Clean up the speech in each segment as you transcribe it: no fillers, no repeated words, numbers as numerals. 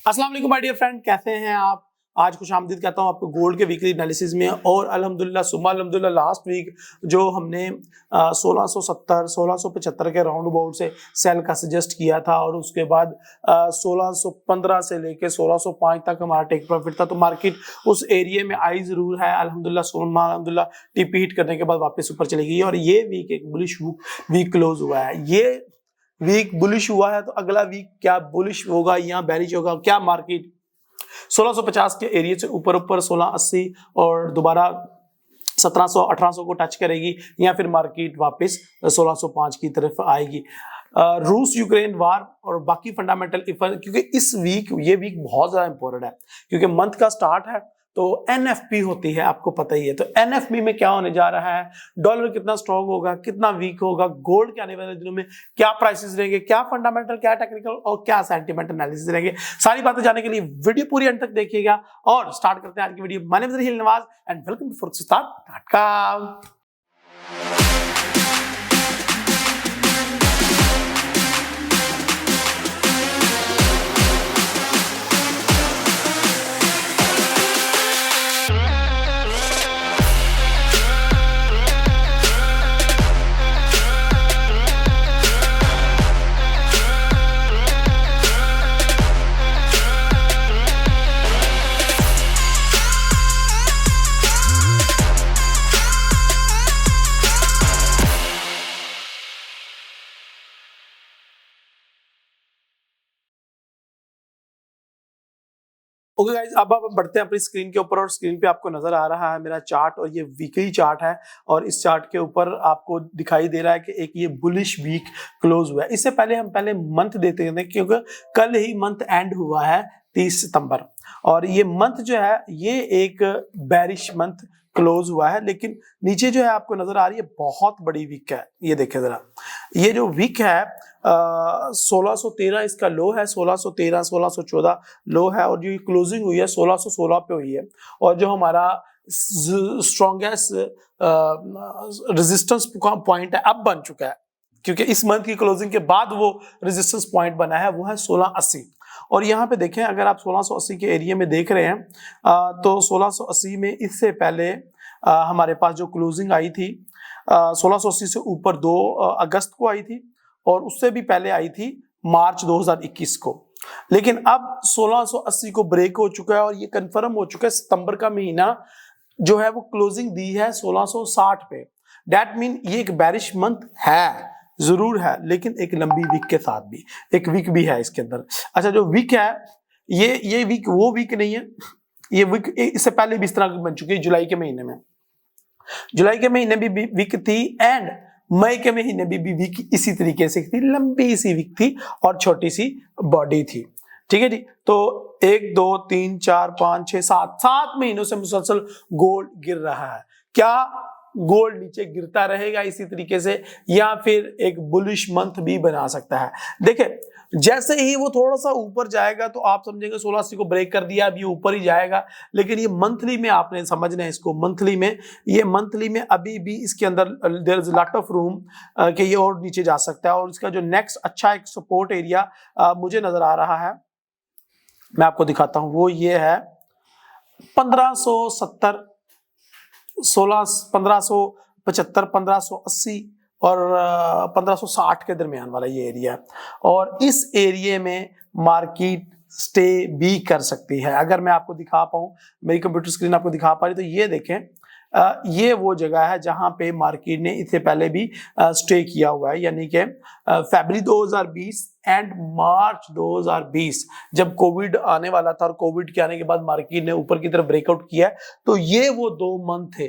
अस्सलाम वालेकुम my dear friend, कैसे हैं आप। आज खुशामदीद कहता हूं आपको गोल्ड के वीकली एनालिसिस में। और अल्हम्दुलिल्लाह सुबह अल्हम्दुलिल्लाह लास्ट वीक जो हमने 1670 1675 के राउंड अबाउट से सेल का सजेस्ट किया था और उसके बाद 1615 से लेके 1605 तक हमारा टेक प्रॉफिट था, तो मार्केट उस एरिया में आई जरूर है। अल्हम्दुलिल्लाह टीपी हिट करने के बाद वापस ऊपर चली गई और ये वीक एक बुलिश वीक क्लोज हुआ है। ये वीक बुलिश हुआ है तो अगला वीक क्या बुलिश होगा या बेरिश होगा, क्या मार्केट 1650 के एरिया से ऊपर 1680 और दोबारा 1700 1800 को टच करेगी या फिर मार्केट वापस 1605 की तरफ आएगी। रूस यूक्रेन वार और बाकी फंडामेंटल इफेक्ट, क्योंकि इस वीक ये वीक बहुत ज्यादा इंपॉर्टेंट है क्योंकि मंथ का स्टार्ट है तो एनएफपी होती है, आपको पता ही है। तो एनएफपी में क्या होने जा रहा है, डॉलर कितना स्ट्रांग होगा, कितना वीक होगा, गोल्ड के आने वाले दिनों में क्या प्राइसेस रहेंगे, क्या फंडामेंटल, क्या टेक्निकल और क्या सेंटिमेंट एनालिसिस रहेंगे, सारी बातें जानने के लिए वीडियो पूरी अंत तक देखिएगा। और स्टार्ट करते हैं आज की video. My name is Raheel Nawaz and welcome to forex-start.com। Okay guys, अब बढ़ते हैं अपनी स्क्रीन के ऊपर और स्क्रीन पे आपको नजर आ रहा है मेरा चार्ट और ये वीकली चार्ट है। और इस चार्ट के ऊपर आपको दिखाई दे रहा है कि एक ये बुलिश वीक क्लोज हुआ है। इससे पहले हम मंथ देते हैं क्योंकि कल ही मंथ एंड हुआ है 30 सितंबर और ये मंथ जो है ये एक बेरिश मंथ क्लोज हुआ है। लेकिन नीचे जो है आपको नजर आ रही है बहुत बड़ी वीक है। ये देखें जरा, ये जो वीक है 1613 इसका लो है, 1613 1614 लो है और जो क्लोजिंग हुई है 1616 पे हुई है। और जो हमारा स्ट्रॉन्गेस्ट रेजिस्टेंस पॉइंट है अब बन चुका है क्योंकि इस मंथ की क्लोजिंग के बाद वो रेजिस्टेंस पॉइंट बना है, वो है 1680। और यहाँ पे देखें, अगर आप 1680 के एरिया में देख रहे हैं तो 1680 में इससे पहले हमारे पास जो क्लोजिंग आई थी 1680 से ऊपर 2 अगस्त को आई थी और उससे भी पहले आई थी मार्च 2021 को। लेकिन अब 1680 को ब्रेक हो चुका है और ये कंफर्म हो चुका है सितंबर का महीना जो है वो क्लोजिंग दी है 1660 पे। दैट मीन ये एक बेरिश मंथ है, जरूर है, लेकिन एक लंबी वीक के साथ भी एक वीक भी है इसके अंदर। अच्छा, जो वीक है ये वीक वो वीक नहीं है, ये वीक इससे पहले भी इस तरह बन चुकी है। जुलाई के महीने में भी वीक थी एंड मई के महीने भी वीक इसी तरीके से थी, लंबी सी वीक थी और छोटी सी बॉडी थी। ठीक है जी। तो 1 2 3 4 5 6 7 महीनों से मुसलसल गोल्ड गिर रहा है। क्या गोल्ड नीचे गिरता रहेगा इसी तरीके से या फिर एक बुलिश मंथ भी बना सकता है? देखिए, जैसे ही वो थोड़ा सा ऊपर जाएगा तो आप समझेंगे 1680 को ब्रेक कर दिया, अभी ऊपर ही जाएगा। लेकिन ये मंथली में आपने समझना है इसको, मंथली में अभी भी इसके अंदर there is lot of room कि ये और नीचे जा सकता है। और इसका जो नेक्स्ट अच्छा एक सपोर्ट एरिया मुझे नजर आ रहा है, मैं आपको दिखाता हूं, वो ये है 1570 1575 1580 और 1560 के दरमियान वाला ये एरिया है। और इस एरिया में मार्केट स्टे भी कर सकती है। अगर मैं आपको दिखा पाऊं, मेरी कंप्यूटर स्क्रीन आपको दिखा पा रही, तो ये देखें, ये वो जगह है जहां पे मार्केट ने इससे पहले भी स्टे किया हुआ है, यानी कि फरवरी 2020 एंड मार्च 2020 जब कोविड आने वाला था और कोविड के आने के बाद मार्केट ने ऊपर की तरफ ब्रेकआउट किया है। तो ये वो 2 मंथ थे,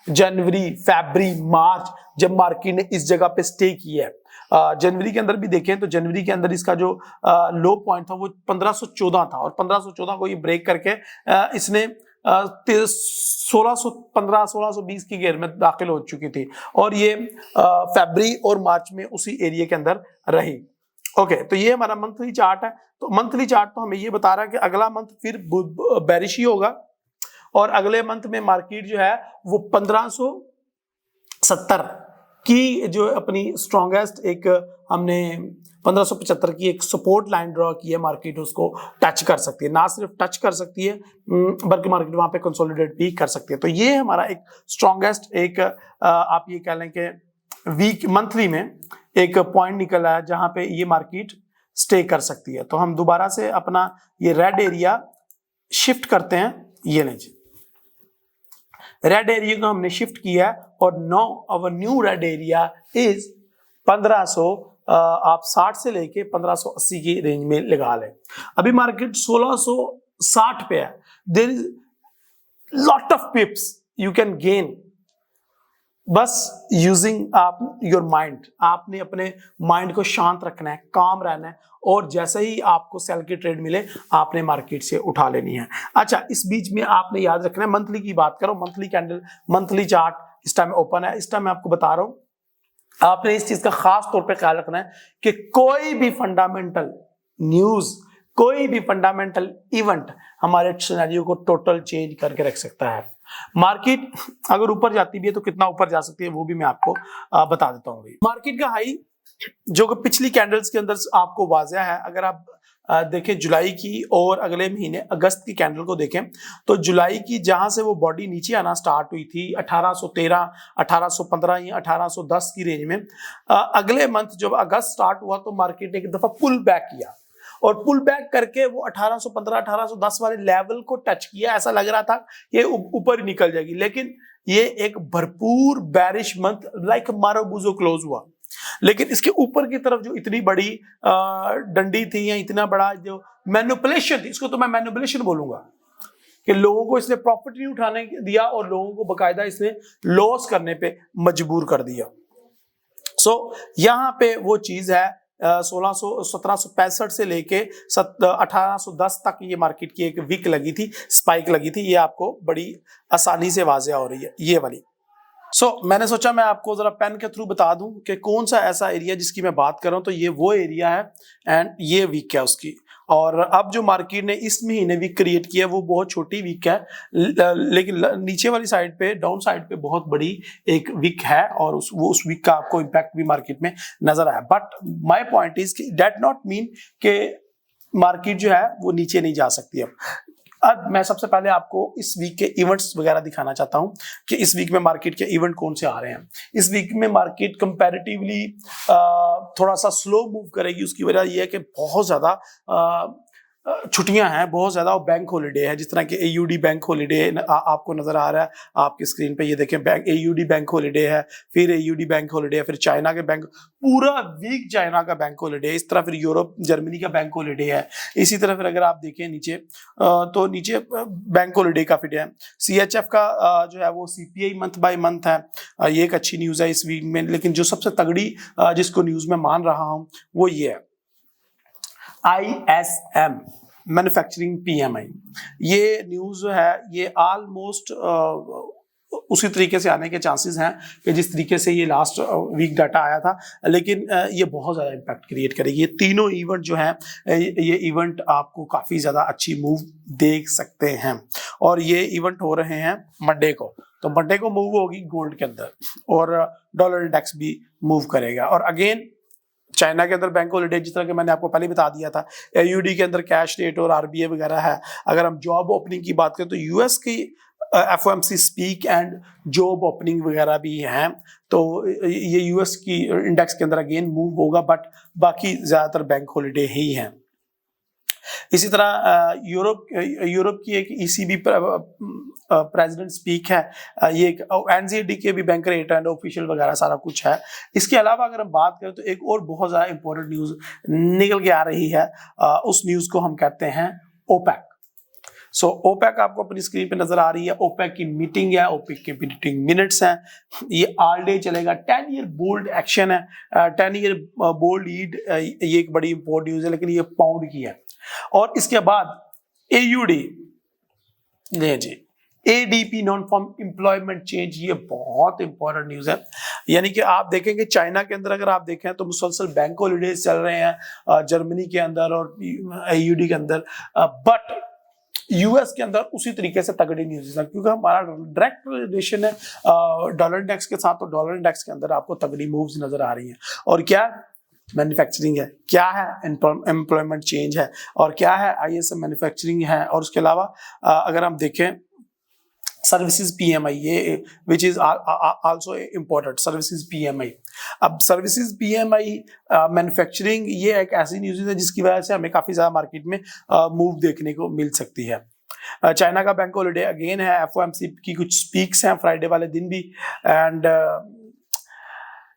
जनवरी फरवरी मार्च, जब मार्केट ने इस जगह पे स्टे किया है। जनवरी के अंदर भी देखें तो जनवरी के अंदर इसका जो लो पॉइंट था वो 1514 था और 1514 को ये ब्रेक करके इसने 1615 1620 की घेर में दाखिल हो चुकी थी और ये फरवरी और मार्च में उसी एरिया के अंदर रही। ओके, तो ये हमारा मंथली चार्ट है। तो मंथली चार्ट तो हमें ये बता रहा है कि अगला मंथ फिर बेरिश ही होगा और अगले मंथ में मार्केट जो है वो 1570 की जो अपनी स्ट्रॉन्गेस्ट एक हमने 1575 की एक सपोर्ट लाइन ड्रॉ की है, मार्केट उसको टच कर सकती है, ना सिर्फ टच कर सकती है बल्कि मार्केट वहां पे कंसोलिडेट भी कर सकती है। तो ये हमारा एक स्ट्रॉन्गेस्ट एक आप ये कह लें कि वीक मंथली में एक पॉइंट निकला है जहां पे ये मार्केट स्टे कर सकती है। तो हम दोबारा से अपना ये रेड एरिया शिफ्ट करते हैं, ये लीजिए रेड एरिया को हमने शिफ्ट किया और no our new red area is 1500 आप 60 से लेके 1580 की रेंज में लगा लें। अभी मार्केट 1660 पे है, there is lot of pips you can gain बस यूजिंग आप योर माइंड। आपने अपने माइंड को शांत रखना है, काम रहना है, और जैसे ही आपको सेल की ट्रेड मिले आपने मार्केट से उठा लेनी है। अच्छा, इस बीच में आपने याद रखना है, मंथली की बात करो, मंथली कैंडल, मंथली चार्ट इस टाइम ओपन है। इस टाइम मैं आपको बता रहा हूं, आपने इस चीज का खास तौर पे ख्याल रखना है कि कोई भी फंडामेंटल न्यूज, कोई भी फंडामेंटल इवेंट हमारे सिनेरियो को टोटल चेंज करके रख सकता है। मार्केट अगर ऊपर जाती भी है तो कितना ऊपर जा सकती है वो भी मैं आपको बता देता हूँ। मार्केट का हाई जो कि पिछली कैंडल्स के अंदर आपको वाज़ेह है, अगर आप देखें जुलाई की और अगले महीने अगस्त की कैंडल को देखें तो जुलाई की जहां से वो बॉडी नीचे आना स्टार्ट हुई थी 1813, 1815 या 1810 की रेंज में, अगले मंथ जब अगस्त स्टार्ट हुआ तो मार्केट ने एक दफा पुल बैक किया और पुल बैक करके वो 1815, 1810 वाले लेवल को टच किया। ऐसा लग रहा था ये ऊपर ही निकल जाएगी, लेकिन ये एक भरपूर बैरिश मंथ लाइक मारूबुजो क्लोज हुआ। लेकिन इसके ऊपर की तरफ जो इतनी बड़ी डंडी थी या इतना बड़ा जो मैनिपुलेशन थी, इसको तो मैं मैनिपुलेशन बोलूंगा कि लोगों को इसने प्रॉफिट नहीं उठाने दिया और लोगों को बकायदा इसने लॉस करने पे मजबूर कर दिया। सो यहां पे वो चीज है 1765 से लेके 1810 तक ये मार्केट की एक वीक लगी थी, स्पाइक लगी थी। ये आपको बड़ी आसानी से वाज़ेह हो रही है ये वाली। मैंने सोचा मैं आपको जरा पेन के थ्रू बता दूं कि कौन सा ऐसा एरिया जिसकी मैं बात कर रहा हूं, तो ये वो एरिया है एंड ये वीक है उसकी। और अब जो मार्केट ने इस महीने वीक क्रिएट किया वो बहुत छोटी वीक है, लेकिन नीचे वाली साइड पे, डाउन साइड पे बहुत बड़ी एक वीक है और उस वीक का आपको इम्पैक्ट भी मार्केट में नजर आया। बट माई पॉइंट इज कि दैट नॉट मीन कि मार्केट जो है वो नीचे नहीं जा सकती। अब मैं सबसे पहले आपको इस वीक के इवेंट्स वगैरह दिखाना चाहता हूं कि इस वीक में मार्केट के इवेंट कौन से आ रहे हैं। इस वीक में मार्केट कंपैरेटिवली थोड़ा सा स्लो मूव करेगी। उसकी वजह यह है कि बहुत ज्यादा छुट्टियां हैं, बहुत ज्यादा बैंक हॉलीडे है, जिस तरह के AUD बैंक हॉलीडे आपको नजर आ रहा है आपकी स्क्रीन पे, ये देखें बैंक AUD बैंक हॉलीडे है, फिर AUD बैंक हॉलीडे है, फिर चाइना के बैंक, पूरा वीक चाइना का बैंक हॉलीडे है, इस तरह फिर यूरोप जर्मनी का बैंक हॉलीडे है। इसी तरह फिर अगर आप देखें नीचे तो नीचे बैंक हॉलीडे काफी डे है। CHF का जो है वो CPI मंथ बाय मंथ है, ये एक अच्छी न्यूज है इस वीक में। लेकिन जो सबसे तगड़ी जिसको न्यूज में मान रहा हूं वो ये है ISM मैन्युफैक्चरिंग PMI। ये न्यूज जो है ये ऑलमोस्ट उसी तरीके से आने के चांसेस हैं कि जिस तरीके से ये लास्ट वीक डाटा आया था, लेकिन ये बहुत ज़्यादा इम्पैक्ट क्रिएट करेगी। ये तीनों इवेंट जो हैं ये इवेंट आपको काफ़ी ज़्यादा अच्छी मूव देख सकते हैं और ये इवेंट हो रहे हैं मंडे को। तो मंडे को मूव होगी गोल्ड के अंदर और डॉलर इंडेक्स भी मूव करेगा। और अगेन चाइना के अंदर बैंक हॉलीडे, जिस तरह के मैंने आपको पहले बता दिया था, AUD के अंदर कैश रेट और RBI वगैरह है। अगर हम जॉब ओपनिंग की बात करें तो US की FOMC speak and job opening वगैरह भी हैं, तो ये US की इंडेक्स के अंदर अगेन मूव होगा, बट बाकी ज्यादातर बैंक हॉलीडे ही हैं। इसी तरह यूरोप की एक ECB प्रेसिडेंट स्पीक है, ये एक NZD के भी बैंक रेट एंड ऑफिशियल वगैरह सारा कुछ है। इसके अलावा अगर हम बात करें तो एक और बहुत ज़्यादा इंपॉर्टेंट न्यूज़ निकल के आ रही है, उस न्यूज़ को हम कहते हैं OPEC। OPEC आपको अपनी स्क्रीन पे नजर आ रही है। OPEC की मीटिंग है, OPEC की मीटिंग मिनट्स हैं, ये ऑल डे चलेगा। 10 ईयर बोल्ड एक्शन है, 10 ईयर बोल्ड लीड, ये एक बड़ी इंपॉर्टेंट न्यूज़ है, लेकिन ये पाउंड की है। और इसके बाद AUD नहीं जी, ADP non farm employment change, ये बहुत इंपॉर्टेंट न्यूज है। यानी कि आप देखेंगे चाइना के अंदर अगर आप देखें तो मुसलसल बैंक हॉलीडेज चल रहे हैं जर्मनी के अंदर और AUD के अंदर, बट US के अंदर उसी तरीके से तगड़ी न्यूज है, क्योंकि हमारा डायरेक्ट रिलेशन है डॉलर इंडेक्स के साथ। तो डॉलर इंडेक्स के अंदर आपको तगड़ी मूव्स नजर आ रही हैं। और क्या मैन्युफैक्चरिंग है, क्या है एम्प्लॉयमेंट चेंज है, और क्या है ISM मैन्युफैक्चरिंग है। और उसके अलावा अगर हम देखें सर्विसेज PMI, ये which is also important, services PMI। अब सर्विसेज PMI मैन्युफैक्चरिंग, ये एक ऐसी न्यूज़ है जिसकी वजह से हमें काफी ज्यादा मार्केट में मूव देखने को मिल सकती है। चाइना का बैंक हॉलिडे अगेन है, FOMC की कुछ स्पीक्स हैं फ्राइडे वाले दिन भी, एंड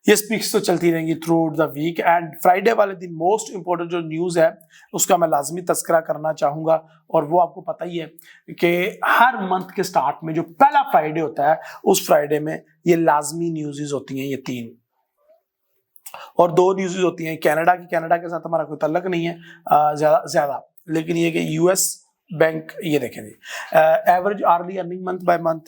ये स्पीक्स तो चलती रहेंगी through the week. And Friday वाले दिन मोस्ट इंपॉर्टेंट जो न्यूज़ है उसका मैं लाजमी तस्करा करना चाहूँगा, और वो आपको पता ही है कि हर मंथ के स्टार्ट में जो पहला फ्राइडे होता है उस फ्राइडे में ये लाजमी न्यूज़ होती हैं, ये 3 और 2 न्यूज़ होती हैं कनाडा की। कनाडा के साथ हमारा कोई तल्लक नहीं है ज़्यादा, लेकिन ये कि US बैंक, ये देखें average early earning month by month,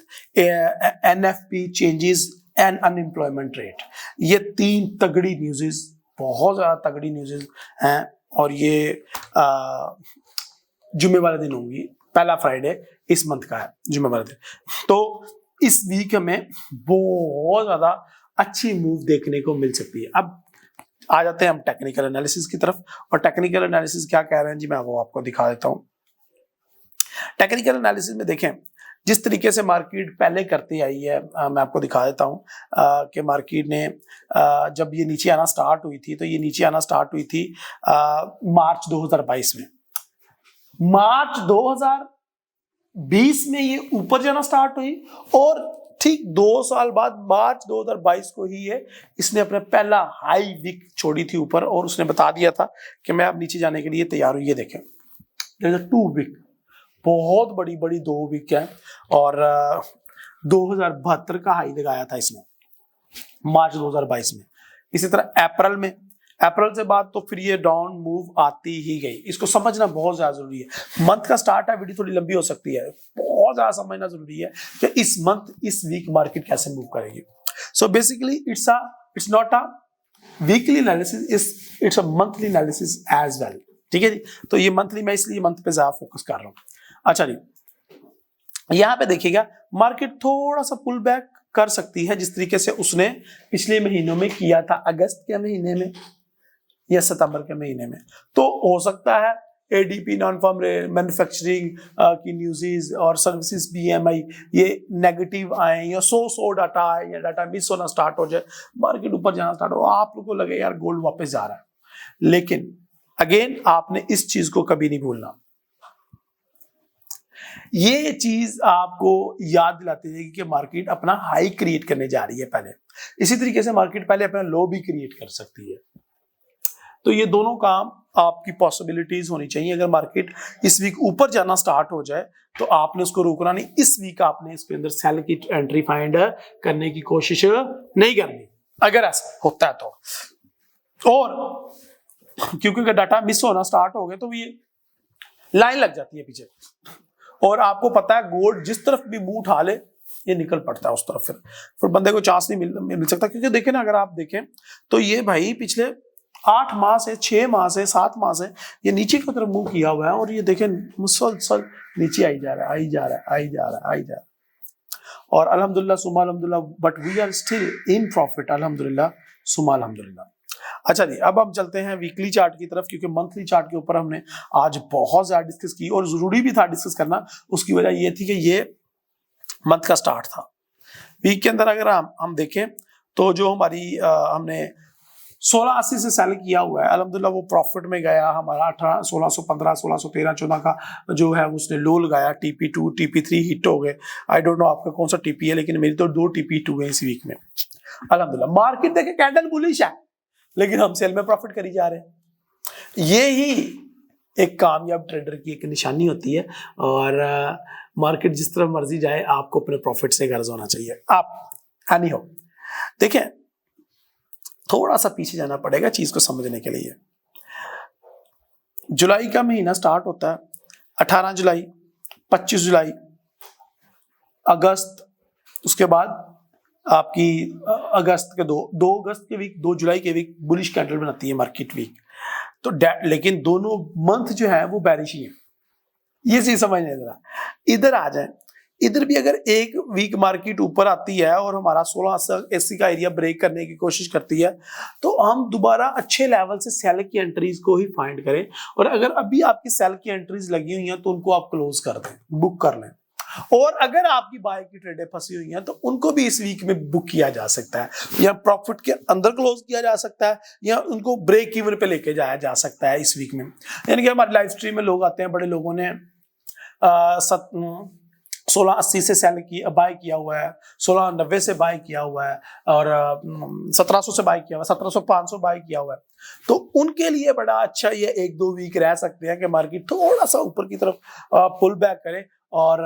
NFP changes and unemployment rate, ये 3 तगड़ी न्यूज़, बहुत ज्यादा तगड़ी न्यूज़ हैं, और ये जुम्मे वाले दिन होंगी। पहला फ्राइडे इस मंथ का है, जुम्मे वाले दिन। तो इस वीक में बहुत ज्यादा अच्छी मूव देखने को मिल सकती है। अब आ जाते हैं हम टेक्निकल एनालिसिस की तरफ, और टेक्निकल एनालिसिस क्या कह रहे हैं जी, मैं वो आपको दिखा देता हूं। टेक्निकल एनालिसिस में देखें जिस तरीके से मार्केट पहले करती आई है, मैं आपको दिखा देता हूं कि मार्केट ने जब ये नीचे आना स्टार्ट हुई थी, तो ये नीचे आना स्टार्ट हुई थी मार्च 2022 में। मार्च 2020 में ये ऊपर जाना स्टार्ट हुई, और ठीक 2 साल बाद मार्च 2022 को ही ये इसने अपना पहला हाई वीक छोड़ी थी ऊपर, और उसने बता दिया था कि मैं अब नीचे जाने के लिए तैयार हूं। ये देखें 2 वीक, बहुत बड़ी बड़ी 2 वीक है, और 2072 का हाई लगाया था इसने मार्च 2022 में। इसी तरह अप्रैल से बाद तो फिर ये डाउन मूव आती ही गई। इसको समझना बहुत ज्यादा जरूरी है। मंथ का स्टार्ट है, वीडियो थोड़ी लंबी हो सकती है, बहुत ज्यादा समझना जरूरी है कि इस मंथ इस वीक मार्केट कैसे मूव करेगी। So basically it's not a weekly analysis, it's a monthly analysis as well. ठीक है जी, तो ये मंथली, मैं इसलिए मंथ पे ज्यादा फोकस कर रहा हूँ। अच्छा जी, यहां पे देखिएगा मार्केट थोड़ा सा पुल बैक कर सकती है, जिस तरीके से उसने पिछले महीनों में किया था, अगस्त के महीने में या सितंबर के महीने में। तो हो सकता है ADP नॉन फार्म मैन्युफैक्चरिंग की न्यूज़ और सर्विसेज PMI ये नेगेटिव आए, या सो डाटा आए, या डाटा मिस होना स्टार्ट हो जाए, मार्केट ऊपर जाना स्टार्ट हो, आप लोगों को लगे यार गोल्ड वापस जा रहा है। लेकिन अगेन आपने इस चीज को कभी नहीं भूलना, ये चीज आपको याद दिलाती है कि मार्केट अपना हाई क्रिएट करने जा रही है पहले। इसी तरीके से मार्केट पहले अपना लो भी क्रिएट कर सकती है। तो ये दोनों काम आपकी पॉसिबिलिटीज होनी चाहिए। अगर मार्केट इस वीक ऊपर जाना स्टार्ट हो जाए तो आपने उसको रोकना नहीं, इस वीक आपने इसके अंदर सेल की एंट्री फाइंड करने की कोशिश नहीं करनी, अगर ऐसा होता है तो। और क्योंकि अगर डाटा मिस होना स्टार्ट हो गया तो ये लाइन लग जाती है पीछे, और आपको पता है गोल्ड जिस तरफ भी मुंह उठा ले ये निकल पड़ता है उस तरफ, फिर बंदे को चांस नहीं मिल सकता। क्योंकि देखें ना, अगर आप देखें तो ये भाई पिछले 8 माह से, 6 माह से, 7 माह से ये नीचे की तरफ मूव किया हुआ है, और ये देखें मुसलसल नीचे आई जा रहा है, आई जा रहा है, आई जा रहा है, आई जा रहा है। और अल्हम्दुलिल्लाह सुमा अल्हम्दुलिल्लाह, but we are still in profit, अल्हम्दुलिल्लाह सुमा अल्हम्दुलिल्लाह। अच्छा जी, अब हम चलते हैं वीकली चार्ट की तरफ, क्योंकि मंथली चार्ट के ऊपर हमने आज बहुत ज्यादा डिस्कस की, और जरूरी भी था डिस्कस करना। उसकी वजह ये थी कि ये मंथ का स्टार्ट था। वीक के अंदर अगर हम देखें तो जो हमारी हमने 1680 से सेल किया हुआ है, अल्हम्दुलिल्लाह वो प्रॉफिट में गया हमारा। 1615, 1613, 14 का जो है उसने लो लगाया। TP2, TP3 हिट हो गए। आई डोंट नो आपका कौन सा TP है, लेकिन मेरी तो 2 TP2 है इस वीक में, अल्हम्दुलिल्लाह। मार्केट देखे कैंडल बुलिश है, लेकिन हम सेल में प्रॉफिट करी जा रहे हैं। ये ही एक कामयाब ट्रेडर की एक निशानी होती है, और मार्केट जिस तरह मर्जी जाए आपको अपने प्रॉफिट से गर्ज होना चाहिए। आप एनी हो देखें, थोड़ा सा पीछे जाना पड़ेगा चीज को समझने के लिए। जुलाई का महीना स्टार्ट होता है 18 जुलाई, 25 जुलाई, अगस्त, उसके बाद आपकी अगस्त के 2 अगस्त के वीक, 2 जुलाई के वीक बुलिश कैंडल बनाती है मार्केट वीक। तो लेकिन दोनों मंथ जो है वो बैरिश ही है। ये चीज समझने जरा, इधर आ जाए। इधर भी अगर एक वीक मार्केट ऊपर आती है और हमारा 1680 का एरिया ब्रेक करने की कोशिश करती है, तो हम दोबारा अच्छे लेवल से सेल की एंट्रीज को ही फाइंड करें, और अगर अभी आपकी सेल की एंट्रीज लगी हुई हैं तो उनको आप क्लोज कर दें, बुक कर लें। और अगर आपकी बाय की ट्रेडें फंसी हुई हैं तो उनको भी इस वीक में बुक किया जा सकता है, या प्रॉफिट के अंदर क्लोज किया जा सकता है, या उनको ब्रेक इवन पे लेके जाया जा सकता है इस वीक में। यानी कि हमारे लाइव स्ट्रीम में लोग आते हैं, बड़े लोगों ने 1680 से सेल की बाय किया हुआ है, 1690 से बाय किया हुआ है, और 1700 से बाय किया हुआ है, 1700 500 बाय किया हुआ है। तो उनके लिए बड़ा अच्छा ये 1-2 वीक रह सकते हैं कि मार्केट थोड़ा सा ऊपर की तरफ पुल बैक करे, और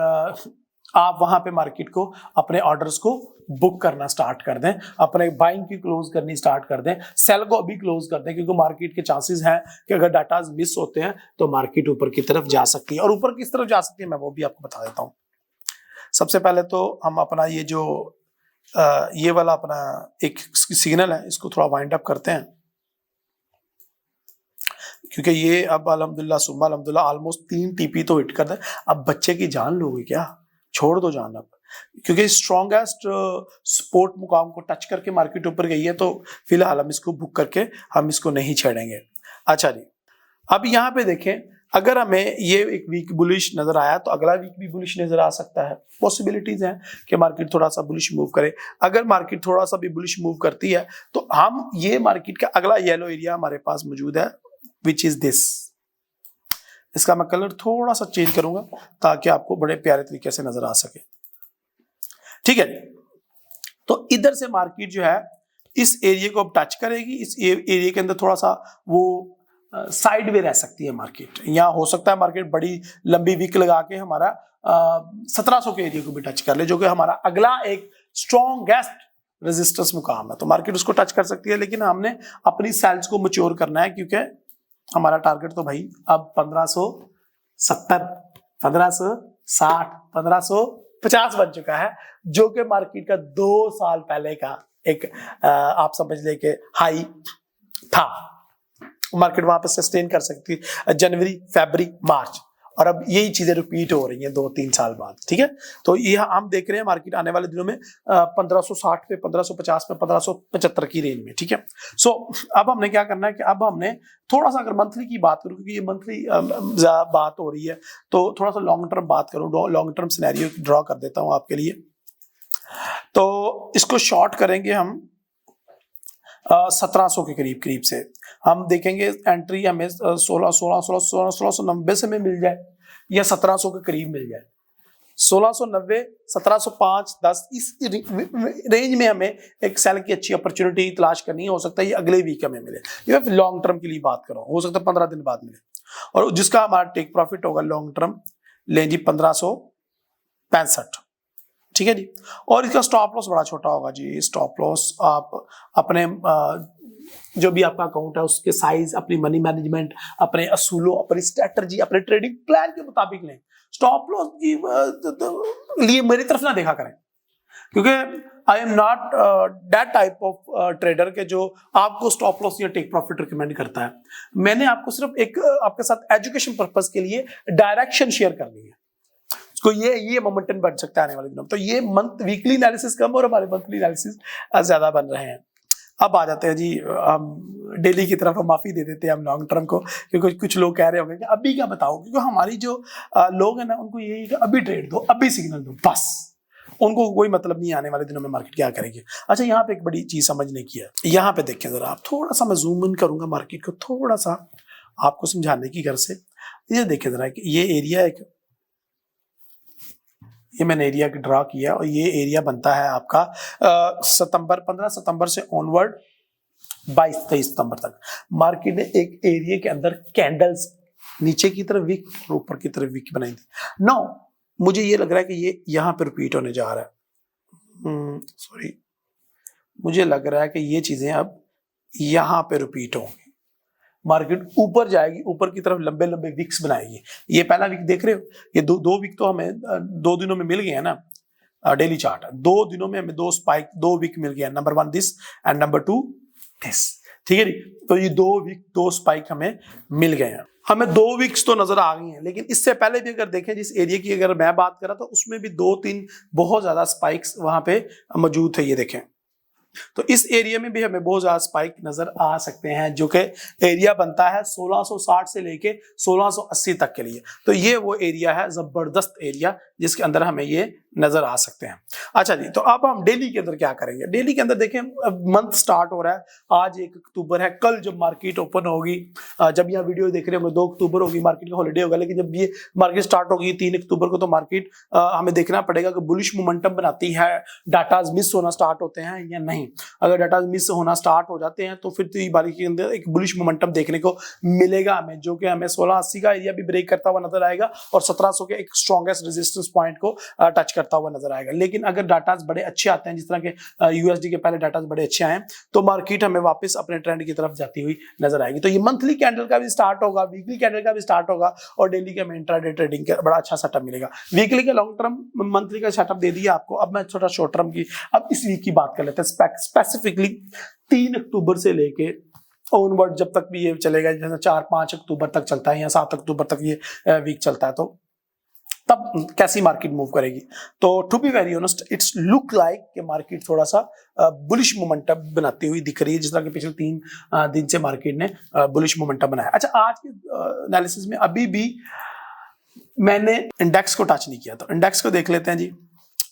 आप वहां पे मार्केट को अपने ऑर्डर्स को बुक करना स्टार्ट कर दें, अपने बाइंग की क्लोज करनी स्टार्ट कर दें, सेल को अभी क्लोज कर दें, क्योंकि मार्केट के चांसेस हैं कि अगर डाटा मिस होते हैं तो मार्केट ऊपर की तरफ जा सकती है। और ऊपर किस तरफ जा सकती है मैं वो भी आपको बता देता हूं। सबसे पहले तो हम अपना ये जो ये वाला अपना एक सिग्नल है, इसको थोड़ा वाइंड अप करते हैं, क्योंकि ये अब अल्हम्दुलिल्लाह सुम्मा अल्हम्दुलिल्लाह ऑलमोस्ट 3 टीपी तो हिट कर दे। अब बच्चे की जान लोगे क्या, छोड़ दो जान अब, क्योंकि स्ट्रॉन्गेस्ट सपोर्ट मुकाम को टच करके मार्केट ऊपर गई है, तो फिलहाल हम इसको बुक करके हम इसको नहीं छेड़ेंगे। अच्छा जी, अब यहाँ पे देखें, अगर हमें ये एक वीक बुलिश नजर आया तो अगला वीक भी बुलिश नजर आ सकता है। पॉसिबिलिटीज हैं कि मार्केट थोड़ा सा बुलिश मूव करे। अगर मार्केट थोड़ा सा भी बुलिश मूव करती है तो हम ये मार्केट का अगला येलो एरिया हमारे पास मौजूद है, विच इज दिस। इसका मैं कलर थोड़ा सा चेंज करूंगा ताकि आपको बड़े प्यारे तरीके से नजर आ सके। ठीक है, तो इधर से मार्केट जो है इस एरिया को अब टच करेगी, इस एरिया के अंदर थोड़ा सा वो साइड में रह सकती है मार्केट। यहाँ हो सकता है मार्केट बड़ी लंबी वीक लगा के हमारा 1700 के एरिया को भी टच कर ले, जो कि हमारा अगला एक स्ट्रॉन्गेस्ट रेजिस्टेंस मुकाम है। तो मार्केट उसको टच कर सकती है, लेकिन हमने अपनी सेल्स को मैच्योर करना है, क्योंकि हमारा टारगेट तो भाई अब 1570, 1560, 1550 बन चुका है, जो कि मार्केट का 2 साल पहले का एक आप समझ ले के हाई था। मार्केट वहां पे सस्टेन कर सकती है जनवरी, फरवरी, मार्च, और अब यही चीजें रिपीट हो रही हैं 2-3 साल बाद। ठीक है, तो ये हम देख रहे हैं मार्केट आने वाले दिनों में 1560 पे, 1550 पे, 1575 की रेंज में। ठीक है, सो अब हमने क्या करना है कि अब हमने थोड़ा सा, अगर मंथली की बात करूं, क्योंकि ये मंथली बात हो रही है, तो थोड़ा सा लॉन्ग टर्म बात करूं, लॉन्ग टर्म सिनेरियो ड्रॉ कर देता हूं आपके लिए। तो इसको शॉर्ट करेंगे हम 1700 के करीब से। हम देखेंगे एंट्री हमें 1690 से में मिल जाए या 1700 के करीब मिल जाए। 1690, 1705, 10 इस रेंज में हमें एक सेल की अच्छी अपॉर्चुनिटी तलाश करनी है। हो सकता है ये अगले वीक हमें मिले, या लॉन्ग टर्म के लिए बात करो, हो सकता है 15 दिन बाद मिले, और जिसका हमारा टेक प्रॉफिट होगा लॉन्ग टर्म लें जी 1565। ठीक है जी, और इसका स्टॉप लॉस बड़ा छोटा होगा जी। स्टॉप लॉस आप अपने जो भी आपका अकाउंट है उसके साइज, अपनी मनी मैनेजमेंट, अपने असूलों, अपनी स्ट्रेटजी, अपने ट्रेडिंग प्लान के मुताबिक लें। स्टॉप लॉस की लिए मेरी तरफ ना देखा करें, क्योंकि I am not that type of trader के जो आपको स्टॉप लॉस या टेक प्रॉफिट रिकमेंड करता है। मैंने आपको सिर्फ एक आपके साथ एजुकेशन पर्पस के लिए डायरेक्शन शेयर करनी है। तो ये मोमेंटम बढ़ सकता है आने वाले दिनों में। तो ये मंथ वीकली एनालिसिस कम और हमारे मंथली एनालिसिस ज्यादा बन रहे हैं। अब आ जाते हैं जी हम डेली की तरफ, हम माफी दे देते हैं हम लॉन्ग टर्म को, क्योंकि कुछ लोग कह रहे होंगे कि अभी क्या बताओ, क्योंकि हमारी जो लोग हैं ना, उनको यही कि अभी ट्रेड दो, अभी सिग्नल दो, बस उनको कोई मतलब नहीं आने वाले दिनों में मार्केट क्या करेगी। अच्छा, यहाँ पे एक बड़ी चीज समझने की है। यहाँ पे देखें जरा, आप थोड़ा सा मैं जूम इन करूंगा मार्केट को, थोड़ा सा आपको समझाने की गर्ज से। ये देखें जरा, ये एरिया एक, ये मैंने एरिया ड्रा किया, और ये एरिया बनता है आपका 15 सितंबर से ऑनवर्ड 22-23 सितंबर तक। मार्केट ने एक एरिया के अंदर कैंडल्स नीचे की तरफ वीक और ऊपर की तरफ वीक बनाई थी। नो, मुझे ये लग रहा है कि ये यहाँ पे रिपीट होने जा रहा है। सॉरी, मुझे लग रहा है कि ये चीजें अब यहाँ पे रिपीट होंगी। मार्केट ऊपर जाएगी, ऊपर की तरफ लंबे लंबे विक्स बनाएगी। ये पहला वीक देख रहे हो, ये दो वीक तो हमें 2 दिनों में मिल गए हैं ना। डेली चार्ट 2 दिनों में हमें 2 स्पाइक, 2 वीक मिल गया। Number 1 this and number 2 this. ठीक है जी, तो ये 2 वीक 2 स्पाइक हमें मिल गए हैं। हमें 2 वीक्स तो नजर आ गई हैं, लेकिन इससे पहले भी अगर देखें जिस एरिया की अगर मैं बात करा तो उसमें भी 2-3 बहुत ज्यादा स्पाइक्स वहां पे मौजूद थे। ये देखें, तो इस एरिया में भी हमें बहुत ज्यादा स्पाइक नजर आ सकते हैं, जो कि एरिया बनता है 1660 से लेके 1680 तक के लिए। तो ये वो एरिया है, जबरदस्त एरिया, जिसके अंदर हमें ये नजर आ सकते हैं। अच्छा जी, तो अब हम डेली के अंदर क्या करेंगे। डेली के अंदर देखें, मंथ स्टार्ट हो रहा है, आज 1 अक्टूबर है। कल जब मार्केट ओपन होगी, जब यह वीडियो देख रहे होंगे 2 अक्टूबर होगी, मार्केट का हॉलीडे होगा, लेकिन जब ये मार्केट स्टार्ट होगी 3 अक्टूबर को, तो मार्केट हमें देखना पड़ेगा कि बुलिश मोमेंटम बनाती है, डाटाज मिस होना स्टार्ट होते हैं या नहीं। अगर डाटा मिस होना स्टार्ट हो जाते हैं तो फिर तो बारी के अंदर एक बुलिश मोमेंटम देखने को मिलेगा हमें, जो कि हमें 1680 का एरिया भी ब्रेक करता हुआ नजर आएगा और 1700 के एक स्ट्रॉन्गेस्ट रेजिस्टेंस पॉइंट को टच करता हुआ नजर आएगा। लेकिन अगर डाटाज बड़े अच्छे आते हैं, जिस तरह के यूएसडी के पहले डाटाज बड़े अच्छे आए, तो मार्केट हमें वापस अपने ट्रेंड की तरफ जाती हुई नजर आएगी। तो ये मंथली कैंडल का भी स्टार्ट होगा, वीकली कैंडल का भी स्टार्ट होगा, और डेली के में इंट्राडे ट्रेडिंग का बड़ा अच्छा सेटअप मिलेगा। वीकली के लॉन्ग टर्म मंथली का सेटअप दे दिया आपको। अब मैं छोटा शॉर्ट टर्म की, अब इस वीक की बात कर लेते हैं स्पेसिफिकली 3 अक्टूबर से लेके ऑनवर्ड, जब तक भी ये चलेगा, जैसे 4-5 अक्टूबर तक चलता है या 7 अक्टूबर तक ये वीक चलता है, तो तब कैसी मार्केट मूव करेगी। तो to be very honest, it's look like कि मार्केट थोड़ा सा बुलिश मोमेंटम बनाती हुई दिख रही है, जिस तरह के पिछले 3 दिन से मार्केट ने बुलिश मोमेंटम बनाया। अच्छा, आज के एनालिसिस में अभी भी मैंने इंडेक्स को टच नहीं किया, तो इंडेक्स को देख लेते हैं जी।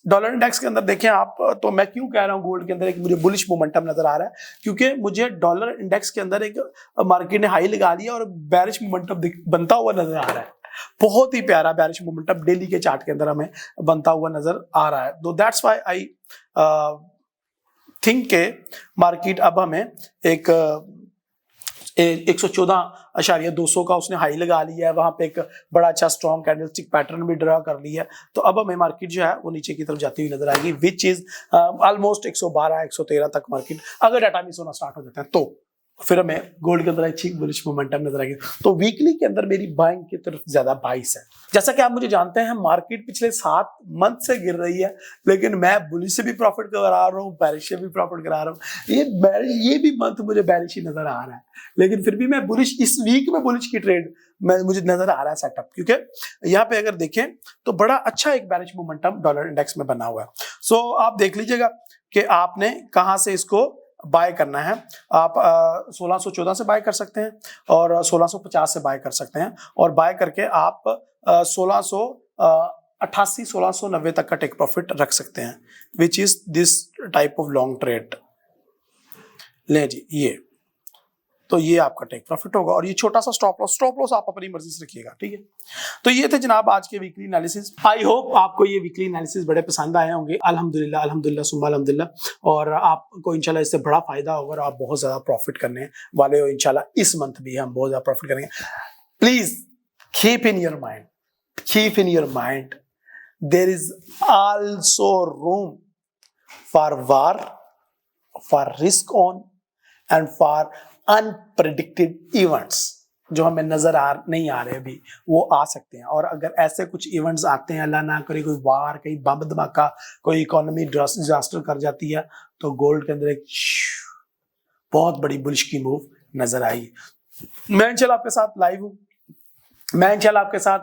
डॉलर इंडेक्स के अंदर देखें आप, तो मैं क्यों कह रहा हूं गोल्ड के अंदर एक मुझे बुलिश मोमेंटम नजर आ रहा है, क्योंकि मुझे डॉलर इंडेक्स के अंदर एक मार्केट ने हाई लगा लिया और बेरिश मोमेंटम बनता हुआ नजर आ रहा है। बहुत ही प्यारा बेरिश मोमेंटम डेली के चार्ट के अंदर हमें बनता हुआ नजर आ रहा है। तो दैट्स व्हाई आई थिंक के मार्केट अब हमें एक 114.200 का उसने हाई लगा लिया है, वहां पे एक बड़ा अच्छा स्ट्रॉन्ग कैंडलस्टिक पैटर्न भी ड्रा कर लिया है। तो अब हमें मार्केट जो है वो नीचे की तरफ जाती हुई नजर आएगी, विच इज ऑलमोस्ट 112-113 तक मार्केट अगर डाटा मिस होना स्टार्ट हो जाता है, तो फिर हमें गोल्ड के अंदर अच्छी बुलिश मोमेंटम नजर आएगी। तो वीकली के अंदर मेरी बाइंग की तरफ ज्यादा बाइस है। जैसा कि आप मुझे जानते हैं, मार्केट पिछले 7 मंथ से गिर रही है, लेकिन मैं बुलिश से भी प्रॉफिट करा रहा हूँ, बैरिश से भी प्रॉफिट करा रहा हूँ। ये भी मंथ मुझे बैरिश ही नजर आ रहा है, लेकिन फिर भी मैं बुलिश, इस वीक में बुलिश की ट्रेड मुझे नजर आ रहा है सेटअप, क्योंकि यहाँ पे अगर देखें तो बड़ा अच्छा एक बैरिश मोमेंटम डॉलर इंडेक्स में बना हुआ है। सो आप देख लीजिएगा कि आपने कहाँ से इसको बाय करना है। आप 1614 से बाय कर सकते हैं और 1650 से बाय कर सकते हैं, और बाय करके आप 1688 1690 तक का टेक प्रॉफिट रख सकते हैं, which is this type of long trade. ले जी, ये तो ये आपका टेक प्रॉफिट होगा, और ये छोटा सा स्टॉप लॉस आप अपनी मर्जी से रखिएगा, ठीक है। तो ये थे जनाब आज के वीकली एनालिसिस। आई होप आपको ये वीकली एनालिसिस बड़े पसंद आए होंगे। अल्हम्दुलिल्लाह अल्हम्दुलिल्लाह सुम्मा अल्हम्दुलिल्लाह, और आपको इंशाल्लाह इससे बड़ा फायदा होगा और आप बहुत ज्यादा प्रॉफिट करने वाले हो इंशाल्लाह। इस मंथ भी हम बहुत ज्यादा प्रॉफिट करेंगे। Please keep in your mind there is also room for war, for risk on and for unpredicted events जो हमें नजर नहीं आ रहे अभी, वो आ सकते हैं। और अगर ऐसे कुछ इवेंट्स आते हैं, अल्लाह ना करे कोई वार, कहीं बम धमाका, कोई इकोनॉमी डिजास्टर कर जाती है, तो गोल्ड के अंदर एक बहुत बड़ी बुलिश की मूव नजर आई। मैं इंशाल्लाह आपके साथ लाइव हूँ। मैं इंशाल्लाह आपके साथ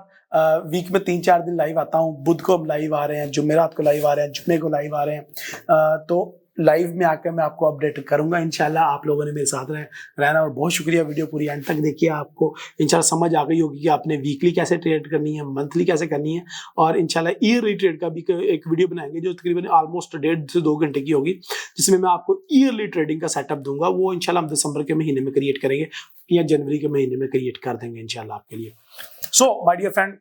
वीक में 3-4 दिन लाइव आता हूँ। बुध को हम लाइव आ रहे हैं, जुमेरात को लाइव आ रहे हैं, जुम्मे को लाइव आ रहे हैं। तो लाइव में आकर मैं आपको अपडेट करूंगा इंशाल्लाह। आप लोगों ने मेरे साथ रहना, और बहुत शुक्रिया। वीडियो पूरी एंड तक देखिए, आपको इंशाल्लाह समझ आ गई होगी कि आपने वीकली कैसे ट्रेड करनी है, मंथली कैसे करनी है, और इंशाल्लाह ईयरली ट्रेड का भी एक वीडियो बनाएंगे जो तकरीबन ऑलमोस्ट 1.5 से 2 घंटे की होगी, जिसमें मैं आपको ईयरली ट्रेडिंग का सेटअप दूंगा। वो इंशाल्लाह हम दिसंबर के महीने में क्रिएट करेंगे या जनवरी के महीने में क्रिएट कर देंगे इंशाल्लाह आपके लिए। सो माय डियर फ्रेंड,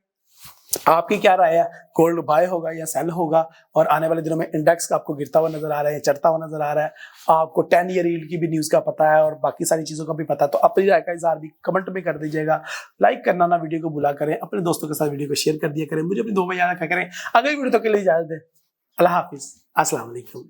आपकी क्या राय है, गोल्ड बाय होगा या सेल होगा? और आने वाले दिनों में इंडेक्स का आपको गिरता हुआ नजर आ रहा है या चढ़ता हुआ नजर आ रहा है? आपको 10 ईयर यील्ड की भी न्यूज का पता है और बाकी सारी चीजों का भी पता है, तो अपनी राय का इज़हार भी कमेंट में कर दीजिएगा। लाइक करना ना वीडियो को भूला करें, अपने दोस्तों के साथ वीडियो को शेयर कर दिया करें, मुझे अपनी दुआ में याद रखा करें। अगली वीडियो तक के लिए इजाजत दें। अल्लाह हाफिज, अस्सलाम वालेकुम।